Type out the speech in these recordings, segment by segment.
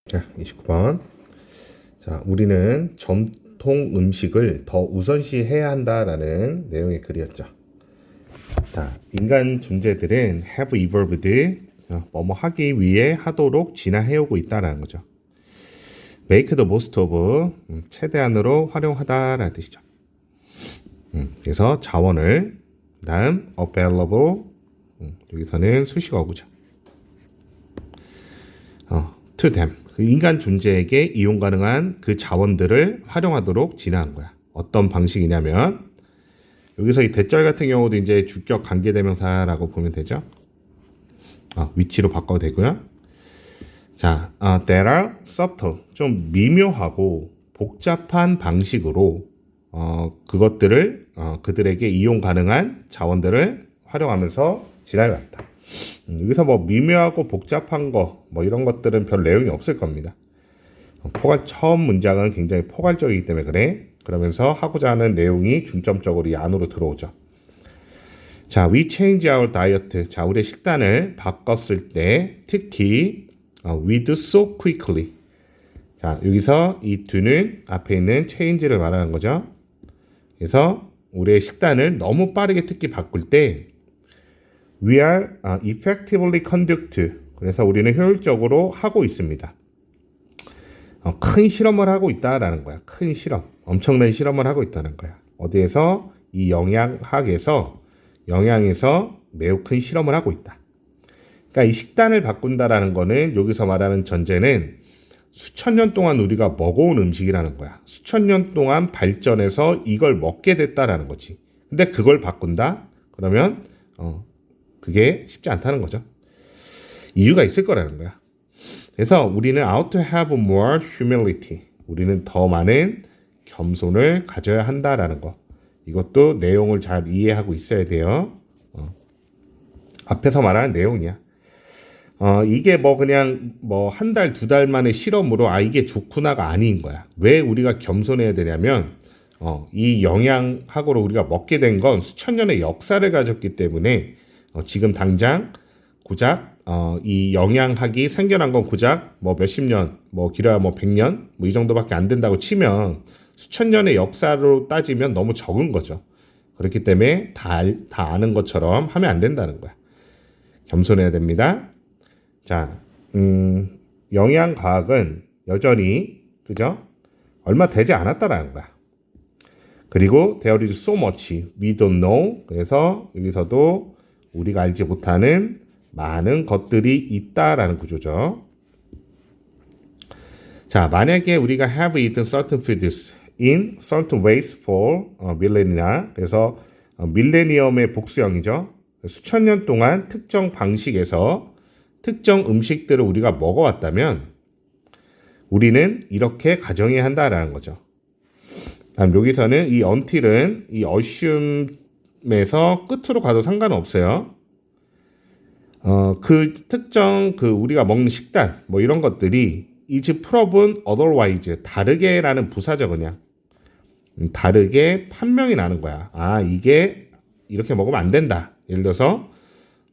자, 29번. 자, 우리는 전통 음식을 더 우선시해야 한다라는 내용의 글이었죠. 자, 인간 존재들은 have evolved, 뭐뭐 하기 위해 하도록 진화해오고 있다라는 거죠. make the most of, 최대한으로 활용하다라는 뜻이죠. 그래서 자원을, 다음 available, 여기서는 수식어구죠. to them. 그 인간 존재에게 이용 가능한 그 자원들을 활용하도록 진화한 거야. 어떤 방식이냐면 여기서 이 대절 같은 경우도 이제 주격 관계대명사라고 보면 되죠. 위치로 바꿔도 되고요. 자, there are subtle, 좀 미묘하고 복잡한 방식으로 그것들을 그들에게 이용 가능한 자원들을 활용하면서 진화해 왔다. 여기서 뭐 미묘하고 복잡한 거 뭐 이런 것들은 별 내용이 없을 겁니다. 처음 문장은 굉장히 포괄적이기 때문에 그래. 그러면서 하고자 하는 내용이 중점적으로 이 안으로 들어오죠. 자, we change our diet. 자, 우리의 식단을 바꿨을 때 특히 we do so quickly. 자, 여기서 이 do는 앞에 있는 change를 말하는 거죠. 그래서 우리의 식단을 너무 빠르게 특히 바꿀 때 we are effectively conduct. 그래서 우리는 효율적으로 하고 있습니다. 큰 실험을 하고 있다라는 거야. 큰 실험. 엄청난 실험을 하고 있다는 거야. 어디에서? 이 영양에서 매우 큰 실험을 하고 있다. 그러니까 이 식단을 바꾼다라는 거는 여기서 말하는 전제는 수천 년 동안 우리가 먹어온 음식이라는 거야. 수천 년 동안 발전해서 이걸 먹게 됐다라는 거지. 근데 그걸 바꾼다? 그러면 그게 쉽지 않다는 거죠. 이유가 있을 거라는 거야. 그래서 우리는 ought to have more humility. 우리는 더 많은 겸손을 가져야 한다라는 거. 이것도 내용을 잘 이해하고 있어야 돼요. 앞에서 말하는 내용이야. 이게 뭐 그냥 뭐 한 달, 두 달 만의 실험으로 이게 좋구나가 아닌 거야. 왜 우리가 겸손해야 되냐면 이 영양학으로 우리가 먹게 된 건 수천 년의 역사를 가졌기 때문에 지금 당장 고작 이 영양학이 생겨난 건 고작 뭐 몇십 년, 뭐 길어야 뭐 100년 뭐 이 정도밖에 안 된다고 치면 수천 년의 역사로 따지면 너무 적은 거죠. 그렇기 때문에 다 아는 것처럼 하면 안 된다는 거야. 겸손해야 됩니다. 자, 영양과학은 여전히 그죠? 얼마 되지 않았다라는 거야. 그리고 there is so much we don't know. 그래서 여기서도 우리가 알지 못하는 많은 것들이 있다라는 구조죠. 자, 만약에 우리가 have eaten certain foods in certain ways for millennia. 그래서 밀레니엄의 복수형이죠. 수천 년 동안 특정 방식에서 특정 음식들을 우리가 먹어왔다면 우리는 이렇게 가정해야 한다라는 거죠. 다음 여기서는 이 until은 이 assume에서 끝으로 가도 상관없어요. 그 특정 우리가 먹는 식단 뭐 이런 것들이 is proven otherwise 다르게라는 부사죠. 그냥 다르게 판명이 나는 거야. 이게 이렇게 먹으면 안 된다. 예를 들어서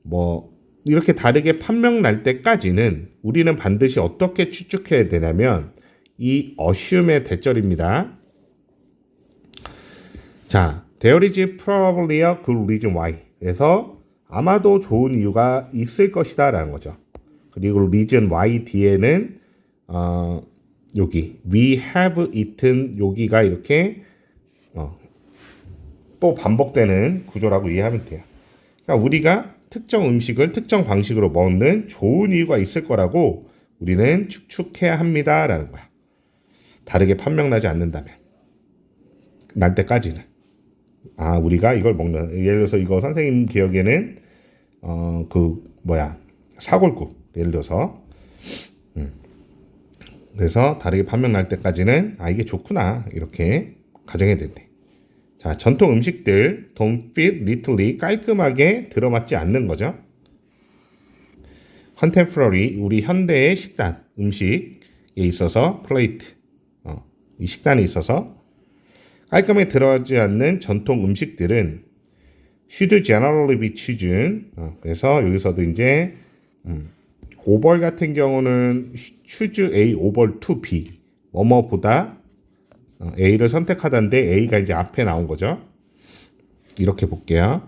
뭐 이렇게 다르게 판명 날 때까지는 우리는 반드시 어떻게 추측해야 되냐면 이 assume의 대절입니다. 자, there is probably a good reason why. 그래서 아마도 좋은 이유가 있을 것이다 라는 거죠. 그리고 reason why 뒤에는 여기 we have eaten 여기가 이렇게 또 반복되는 구조라고 이해하면 돼요. 그러니까 우리가 특정 음식을 특정 방식으로 먹는 좋은 이유가 있을 거라고 우리는 추측해야 합니다 라는 거야. 다르게 판명나지 않는다면 날 때까지는 우리가 이걸 먹는, 예를 들어서 이거 선생님 기억에는 사골국 예를 들어서 그래서 다르게 판명 날 때까지는 이게 좋구나 이렇게 가정해야 된대. 자, 전통 음식들 don't fit neatly 깔끔하게 들어맞지 않는 거죠. contemporary 우리 현대의 식단 음식에 있어서 plate 이 식단에 있어서 깔끔하게 들어가지 않는 전통 음식들은 should generally be chosen. 그래서 여기서도 이제 오벌 같은 경우는 choose A over to B. 뭐뭐보다 A를 선택하다인데 A가 이제 앞에 나온 거죠. 이렇게 볼게요.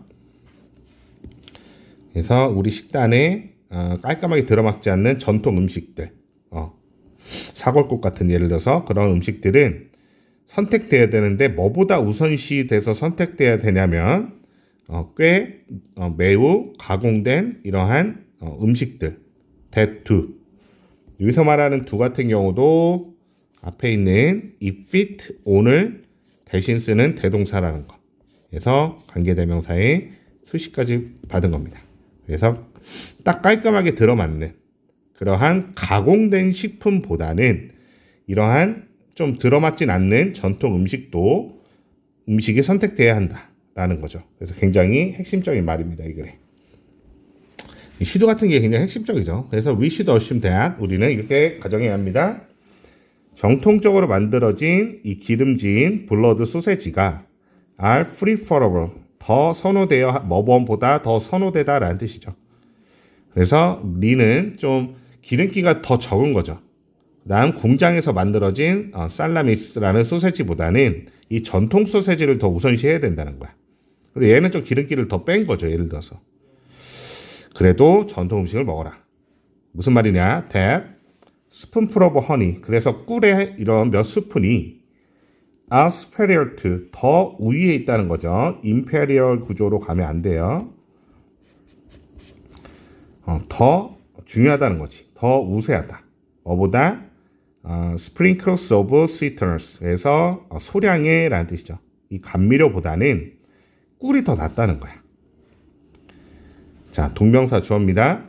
그래서 우리 식단에 깔끔하게 들어맞지 않는 전통 음식들, 사골국 같은 예를 들어서 그런 음식들은 선택돼야 되는데 뭐보다 우선시 돼서 선택돼야 되냐면 꽤 매우 가공된 이러한 음식들, that do. 여기서 말하는 do 같은 경우도 앞에 있는 이 fit on을 대신 쓰는 대동사라는 거. 그래서 관계대명사의 수식까지 받은 겁니다. 그래서 딱 깔끔하게 들어맞는 그러한 가공된 식품보다는 이러한 좀 들어맞진 않는 전통 음식이 선택돼야 한다라는 거죠. 그래서 굉장히 핵심적인 말입니다. 이 글에. 이 should 같은 게 굉장히 핵심적이죠. 그래서 we should assume that 우리는 이렇게 가정해야 합니다. 정통적으로 만들어진 이 기름진 블러드 소세지가 are preferable 더 선호되어 뭐뭐보다 더 선호되다라는 뜻이죠. 그래서 리는 좀 기름기가 더 적은 거죠. 그다음 공장에서 만들어진 살라미스라는 소세지보다는 이 전통 소세지를 더 우선시해야 된다는 거야. 근데 얘는 좀 기름기를 더 뺀 거죠. 예를 들어서. 그래도 전통 음식을 먹어라. 무슨 말이냐? that spoonful of honey. 그래서 꿀의 이런 몇 스푼이 are superior to 더 우위에 있다는 거죠. imperial 구조로 가면 안 돼요. 더 중요하다는 거지. 더 우세하다. 뭐보다 sprinkles of sweeteners. 그래서 소량의 라는 뜻이죠. 이 감미료보다는 꿀이 더 낫다는 거야. 자, 동명사 주어입니다.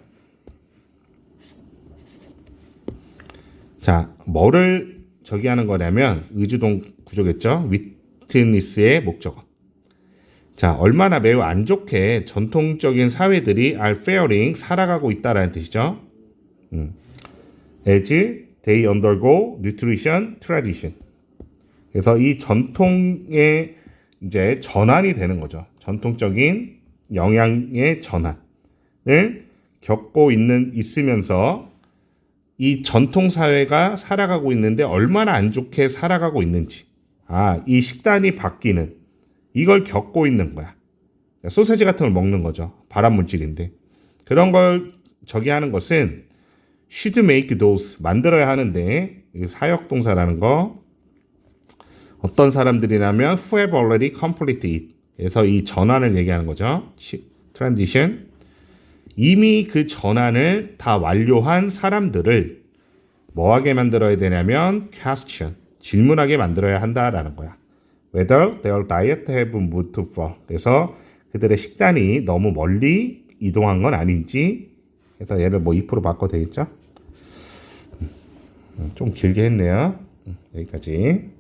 자, 뭐를 저기 하는 거냐면 의주동 구조겠죠. witness의 목적어. 자, 얼마나 매우 안 좋게 전통적인 사회들이 are faring 살아가고 있다라는 뜻이죠. as they undergo nutrition tradition. 그래서 이 전통의 이제 전환이 되는 거죠. 전통적인 영양의 전환을 겪고 있으면서 이 전통 사회가 살아가고 있는데 얼마나 안 좋게 살아가고 있는지. 이 식단이 바뀌는 이걸 겪고 있는 거야. 소세지 같은 걸 먹는 거죠. 발암 물질인데. 그런 걸 저기 하는 것은 should make those 만들어야 하는데 사역동사라는 거 어떤 사람들이라면 who have already completed it. 그래서 이 전환을 얘기하는 거죠. transition. 이미 그 전환을 다 완료한 사람들을 뭐하게 만들어야 되냐면 question. 질문하게 만들어야 한다라는 거야. Whether their diet have moved too far. 그래서 그들의 식단이 너무 멀리 이동한 건 아닌지. 그래서 얘를 뭐 2% 바꿔도 되겠죠? 좀 길게 했네요. 여기까지.